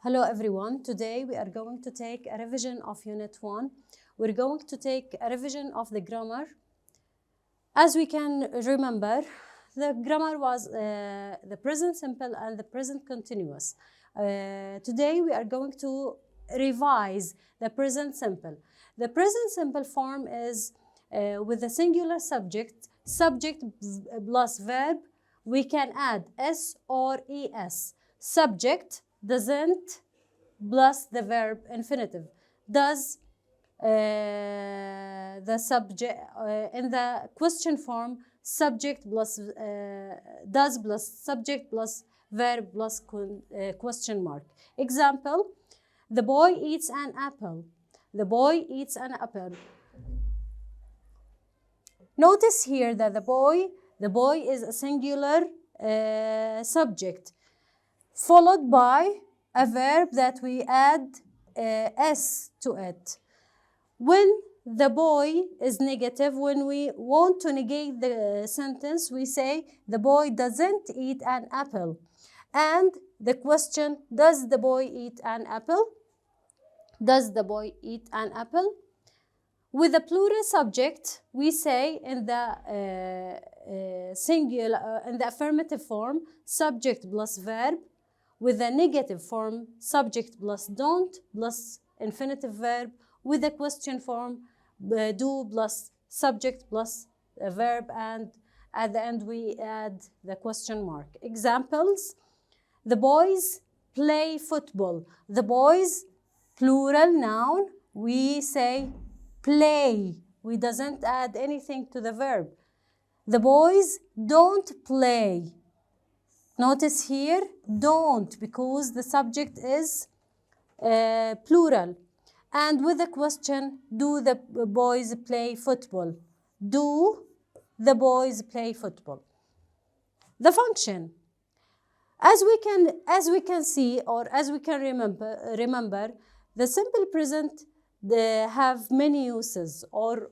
Hello everyone, today we are going to take a revision of Unit 1. We're going to take a revision of the grammar. As we can remember, the grammar was the present simple and the present continuous. Today we are going to revise the present simple. The present simple form is with a singular subject, subject plus verb. We can add s or es. Subject doesn't plus the verb infinitive. Does the subject in the question form, subject plus does plus subject plus verb plus question mark. Example, the boy eats an apple. The boy eats an apple. Notice here that the boy is a singular subject, followed by a verb that we add s to it. When the boy is negative, when we want to negate the sentence, we say the boy doesn't eat an apple. And the question, does the boy eat an apple? Does the boy eat an apple? With a plural subject, we say in the singular, in the affirmative form, subject plus verb. With a negative form, subject plus don't plus infinitive verb. With a question form, do plus subject plus a verb, and at the end we add the question mark. Examples, the boys play football. The boys, plural noun, we say play. We doesn't add anything to the verb. The boys don't play. Notice here, don't, because the subject is plural. And with the question, do the boys play football? Do the boys play football? The function. As we can see, or as we can remember, the simple present have many uses, or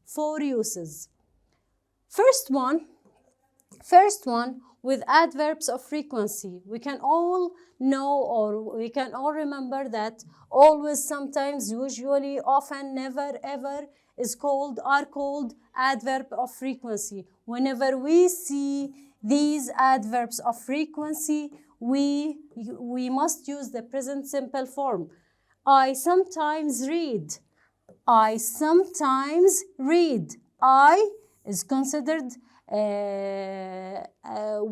4 uses. First one, with adverbs of frequency. We can all know, or we can all remember that always, sometimes, usually, often, never, ever are called adverb of frequency. Whenever we see these adverbs of frequency, we must use the present simple form. I sometimes read. I sometimes read. I is considered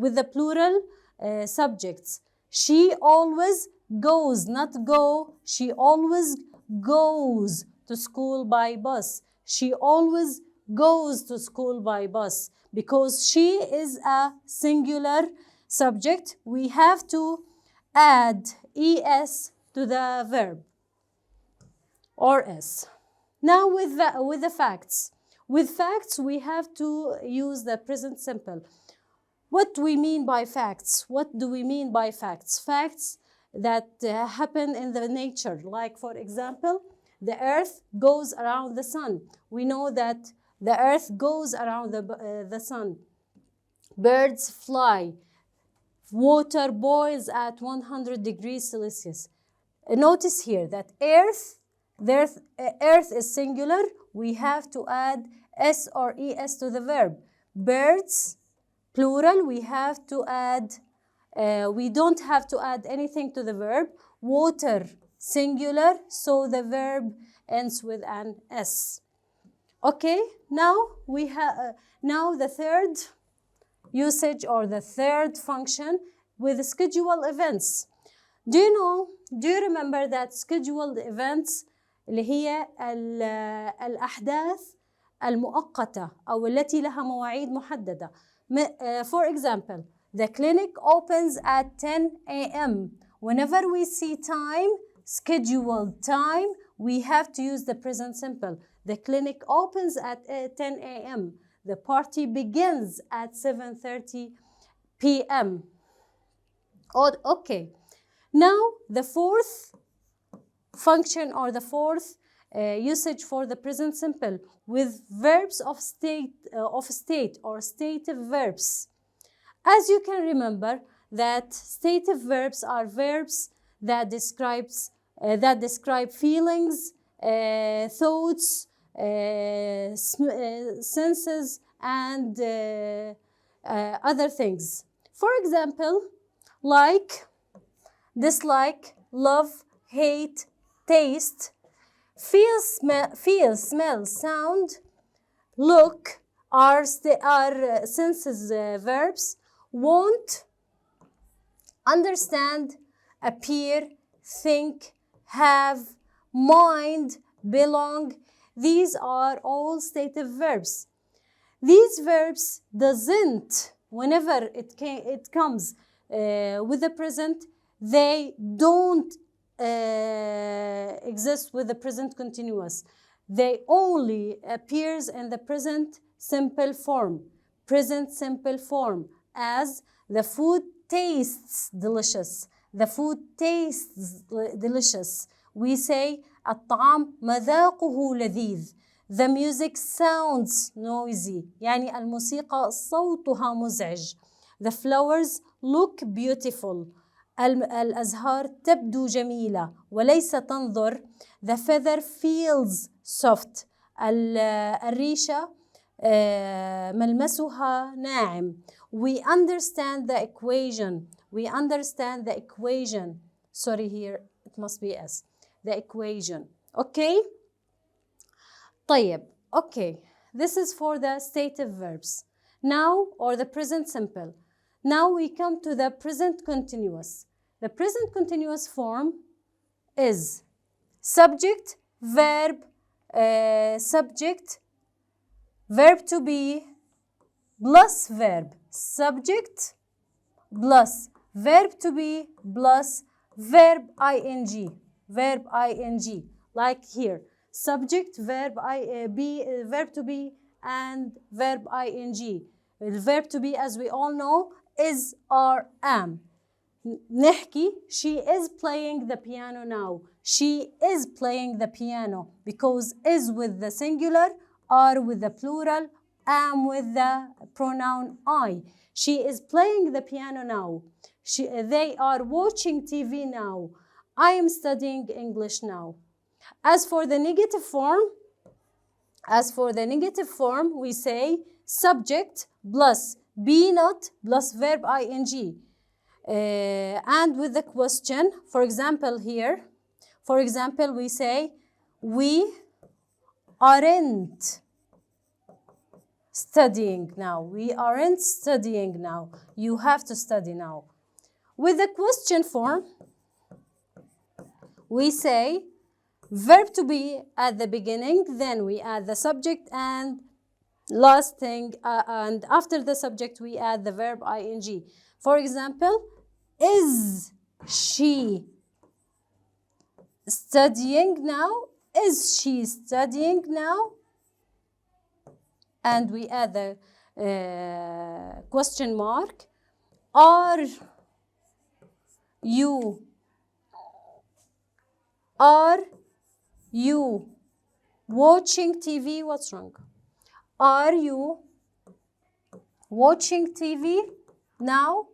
with the plural subjects. She always goes, not go. She always goes to school by bus. She always goes to school by bus. Because she is a singular subject, we have to add es to the verb or s. Now with the facts. With facts, we have to use the present simple. What do we mean by facts? What do we mean by facts? Facts that happen in the nature. Like, for example, the earth goes around the sun. We know that the earth goes around the sun. Birds fly. Water boils at 100 degrees Celsius. Notice here that earth is singular. We have to add s or es to the verb. Birds, plural, we have to add, we don't have to add anything to the verb. Water, singular, so the verb ends with an s. Okay, now we have now the third usage, or the third function, with scheduled events. Do you remember that scheduled events اللي هي الأحداث المؤقتة أو التي لها مواعيد محددة. For example, the clinic opens at 10 a.m. Whenever we see time, scheduled time, we have to use the present simple. The clinic opens at 10 a.m. The party begins at 7:30 p.m. Okay. Now the fourth function, or the fourth usage for the present simple, with verbs of state or stative verbs. As you can remember, that stative verbs are verbs that describe feelings, thoughts, senses, and other things. For example, like, dislike, love, hate, taste, feel, smell, sound, look are senses verbs. Want, understand, appear, think, have, mind, belong. These are all stative verbs. These verbs doesn't, whenever it comes with the present, they don't exist with the present continuous. They only appears in the present simple form. Present simple form, as the food tastes delicious. The food tastes delicious. We say الطعام مذاقه لذيذ. The music sounds noisy. يعني الموسيقى صوتها مزعج. The flowers look beautiful. الأزهار تبدو جميلة وليس تنظر. The feather feels soft. الريشة ملمسها ناعم. We understand the equation. We understand the equation. Sorry, here it must be S. The equation. Okay? طيب. Okay. This is for the stative verbs. Now, or the present simple. Now we come to the present continuous. The present continuous form is subject, verb, subject, verb to be, plus verb. Subject plus verb to be plus verb ing. Verb ing. Like here. Subject, verb verb to be, and verb ing. The verb to be, as we all know, is or am. نحكي, she is playing the piano now. She is playing the piano, because is with the singular, are with the plural, am with the pronoun I. She is playing the piano now. They are watching TV now. I am studying English now. As for the negative form, we say subject plus be not plus verb ing. And with the question, for example here, we say we aren't studying now. We aren't studying now. You have to study now. With the question form, we say verb to be at the beginning, then we add the subject, and last thing, and after the subject we add the verb ing. For example, is she studying now? Is she studying now? And we add the question mark. Are you watching TV? What's wrong? Are you watching TV now?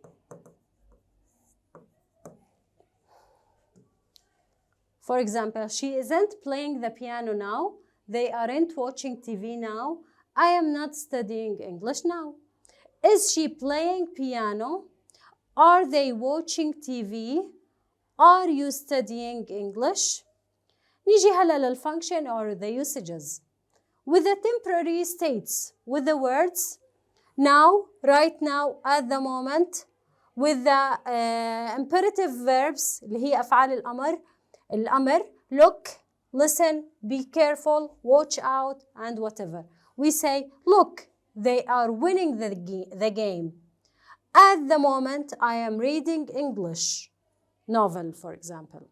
For example, she isn't playing the piano now. They aren't watching TV now. I am not studying English now. Is she playing piano? Are they watching TV? Are you studying English? نيجي هلا للfunction or the usages. With the temporary states, with the words now, right now, at the moment. With the imperative verbs اللي هي أفعال الأمر, look, listen, be careful, watch out, and whatever. We say, look, they are winning the game. At the moment, I am reading English novel, for example.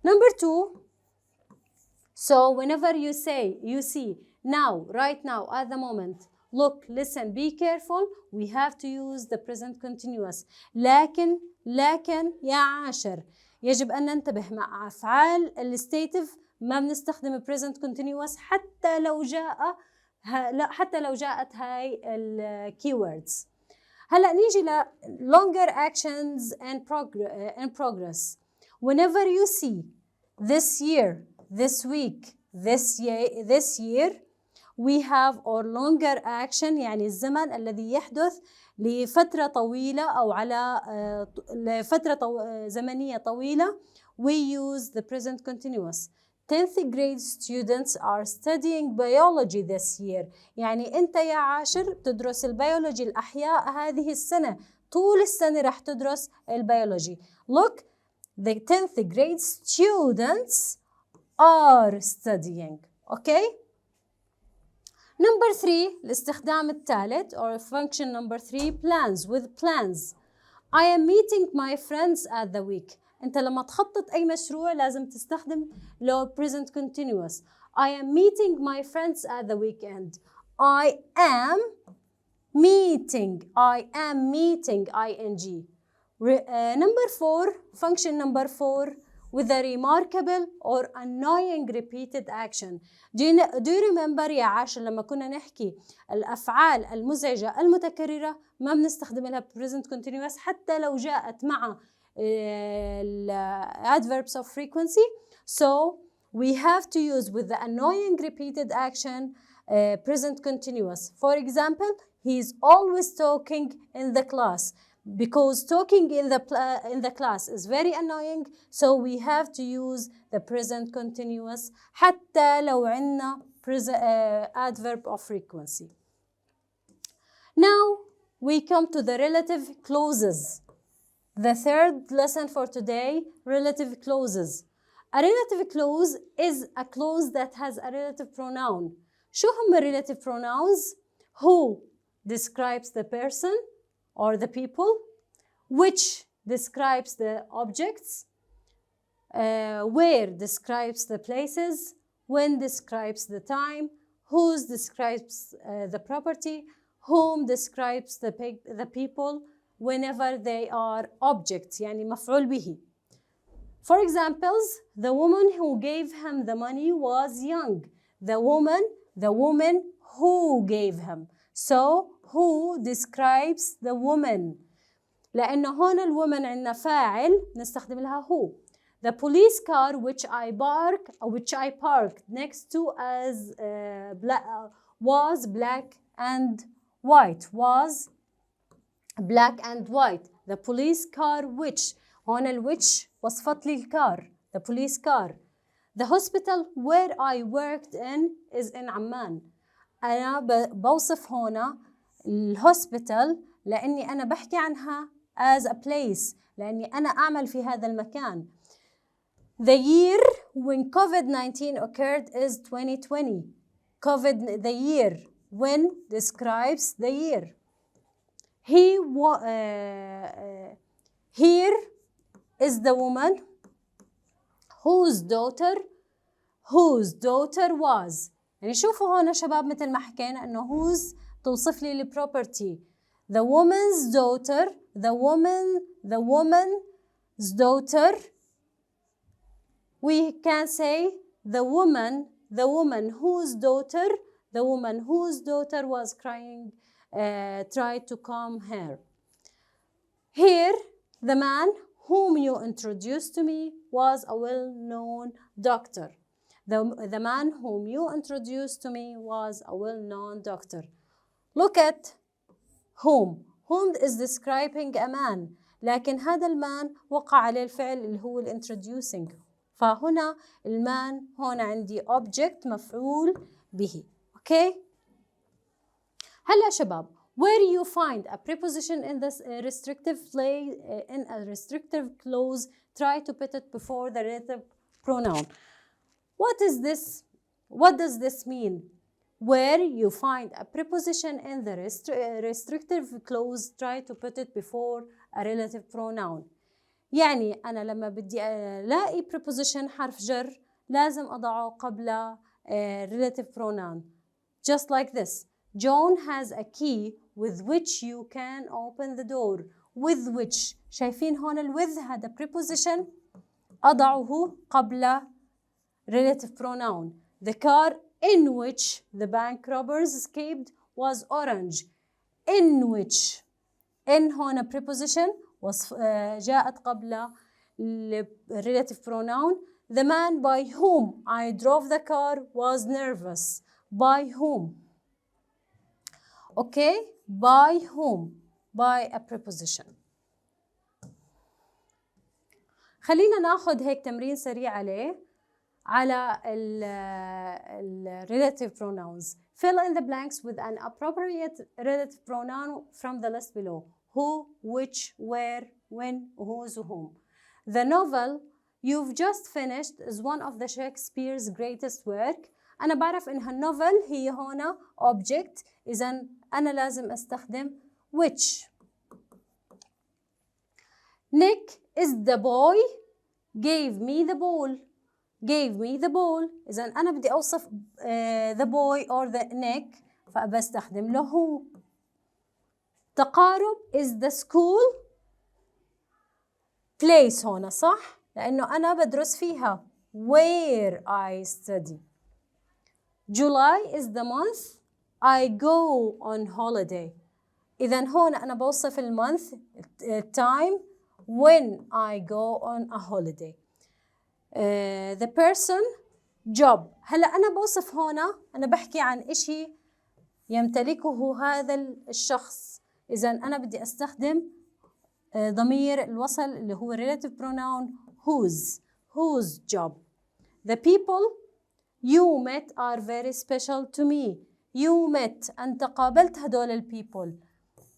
Number 2, so whenever you see now, right now, at the moment, look, listen, be careful, we have to use the present continuous. لكن يا عاشر يجب أن ننتبه مع أفعال الستيتيف ما بنستخدم present continuous حتى لو جاءت هاي الكيوردز. هلأ نيجي ل longer actions and progress. Whenever you see this year, this week, this year, we have our longer action يعني الزمن الذي يحدث لفترة طويلة أو على لفترة زمنية طويلة. We use the present continuous. 10th grade students are studying biology this year. يعني أنت يا عاشر تدرس البيولوجي الأحياء هذه السنة، طول السنة رح تدرس البيولوجي. Look, the 10th grade students are studying. Okay? Number 3 الاستخدام الثالث or function number 3 plans with plans. I am meeting my friends at the week. أنت لما تخطط أي مشروع لازم تستخدم لو present continuous. I am meeting my friends at the weekend. I am meeting ing. Number 4 function number 4 with a remarkable or annoying repeated action. Do you remember يا عاشر لما كنا نحكي الأفعال المزعجة المتكررة ما بنستخدم لها present continuous حتى لو جاءت مع adverbs of frequency. So we have to use with the annoying repeated action present continuous. For example, he is always talking in the class. Because talking in the class is very annoying, so we have to use the present continuous حتى لو عندنا adverb of frequency. Now we come to the relative clauses. The third lesson for today, relative clauses. A relative clause is a clause that has a relative pronoun. شو هم relative pronouns? Who describes the person or the people, which describes the objects, where describes the places, when describes the time, whose describes the property, whom describes the people, whenever they are objects يعني مفعول به. For examples, the woman who gave him the money was young. The woman who gave him. So who describes the woman. لأنه هون الwoman عندنا فاعل نستخدم لها who. The police car which I parked next to as was black and white. Was black and white. The police car which. هون الwhich وصفت لي الكار. The police car. The hospital where I worked in is in عمان. أنا بوصف هنا الهوسبيتال لأني أنا بحكي عنها as a place لأني أنا أعمل في هذا المكان. The year when COVID-19 occurred is 2020. The year when describes the year. Here is the woman whose daughter was. يعني شوفوا هون شباب مثل ما حكينا إنه whose توصف لي البروبرتي. The woman's daughter, the woman's daughter. We can say the woman whose daughter was crying, tried to calm her. Here, the man whom you introduced to me was a well-known doctor. The man whom you introduced to me was a well-known doctor. Look at whom. Whom is describing a man. لكن هذا المان وقع عليه الفعل اللي هو introducing. فهنا المان هون عندي object مفعول به. Okay? هلا شباب. Where you find a preposition in this restrictive clause, try to put it before the relative pronoun. What is this? What does this mean? Where you find a preposition in the restrictive clause, try to put it before a relative pronoun. يعني أنا لما بدي ألاقي preposition حرف جر لازم أضعه قبل relative pronoun. Just like this. John has a key with which you can open the door. With which. شايفين هون with هذا preposition أضعه قبل relative pronoun. The car in which the bank robbers escaped was orange. In which in هون preposition وصف جاءت قبل relative pronoun. The man by whom I drove the car was nervous. By whom? Okay, by whom? By a preposition. خلينا ناخذ هيك تمرين سريع على ال relative pronouns. Fill in the blanks with an appropriate relative pronoun from the list below. Who, which, where, when, whose, whom. The novel you've just finished is one of the Shakespeare's greatest work. أنا بعرف إنها novel هي هنا object، إذا أنا لازم أستخدم which. Nick is the boy gave me the ball. Gave me the ball. إذا أنا بدي أوصف the boy or the Nick فبستخدم له هو. تقارب is the school place هنا صح؟ لأنه أنا بدرس فيها where I study. July is the month I go on holiday. إذا هون أنا بوصف المونث time when I go on a holiday. The person job. هلا أنا بوصف هنا أنا بحكي عن إشي يمتلكه هذا الشخص. إذا أنا بدي أستخدم ضمير الوصل اللي هو relative pronoun whose job. The people you met are very special to me. You met أنت قابلت هدول البيبل،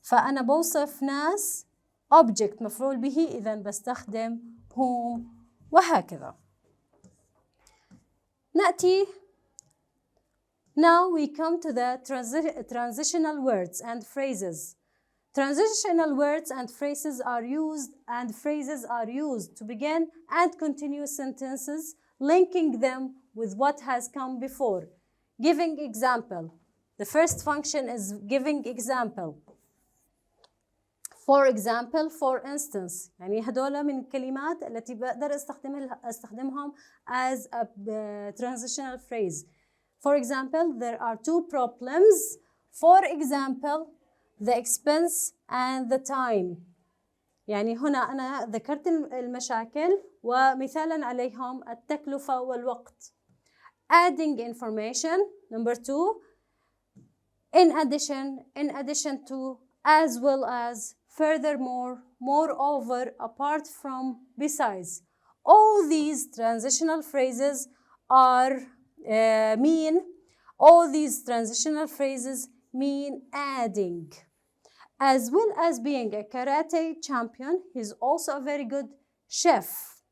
فأنا بوصف ناس object مفعول به، إذا بستخدم whom وهكذا. نأتي now we come to the transitional words and phrases. Transitional words and phrases are used to begin and continue sentences, linking them with what has come before. Giving example. The first function is giving example. For example, for instance. يعني هدول من الكلمات التي بقدر استخدمهم as a transitional phrase. For example, there are two problems. For example, the expense and the time. يعني هنا أنا ذكرت المشاكل ومثالا عليهم التكلفة والوقت. Adding information. Number 2. In addition to, as well as, furthermore, moreover, apart from, besides. All these transitional phrases mean adding. As well as being a karate champion, he's also a very good chef.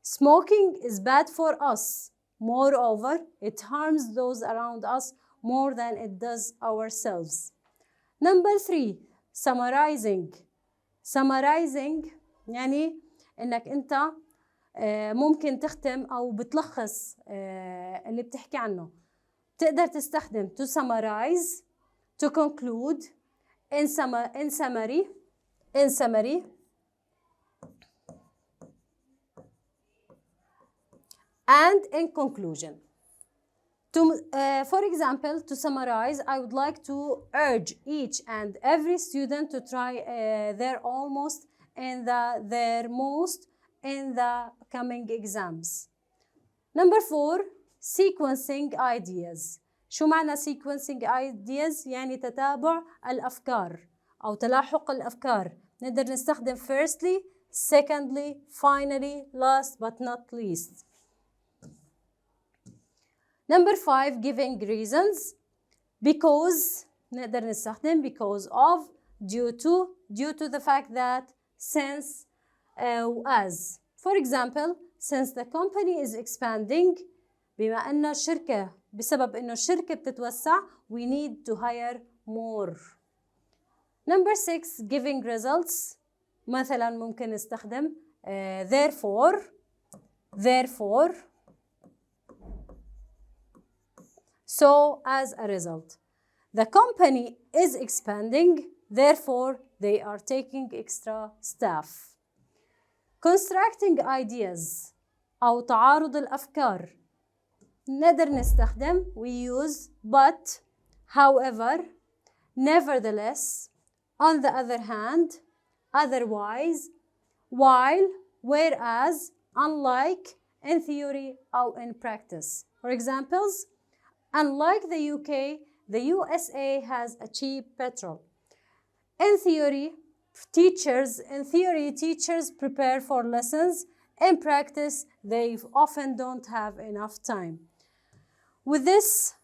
Smoking is bad for us. Moreover, it harms those around us more than it does ourselves. Number 3, summarizing. Summarizing يعني إنك أنت ممكن تختم أو بتلخص اللي بتحكي عنه. تقدر تستخدم to summarize, to conclude, in summary, and in conclusion. For example, to summarize, I would like to urge each and every student to try their most in the coming exams. Number 4, sequencing ideas. شو معنى sequencing ideas؟ يعني تتابع الأفكار أو تلاحق الأفكار. نقدر نستخدم firstly, secondly, finally, last but not least. Number 5, giving reasons. Because نقدر نستخدم because of, due to the fact that, since, as. For example, since the company is expanding, بما أن الشركة بسبب إنه الشركة بتتوسع, we need to hire more. Number 6, giving results. مثلا ممكن نستخدم therefore. So, as a result, the company is expanding, therefore they are taking extra staff. Constructing ideas أو تعارض الأفكار. نقدر نستخدم we use but, however, nevertheless, On the other hand, otherwise, while, whereas, unlike, in theory or in practice. For examples, unlike the UK, the USA has a cheap petrol. In theory, teachers prepare for lessons. In practice, they often don't have enough time. With this,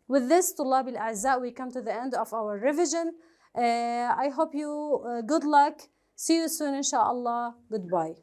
طلاب الأعزاء, we come to the end of our revision. I hope you good luck. See you soon, inshallah. Goodbye.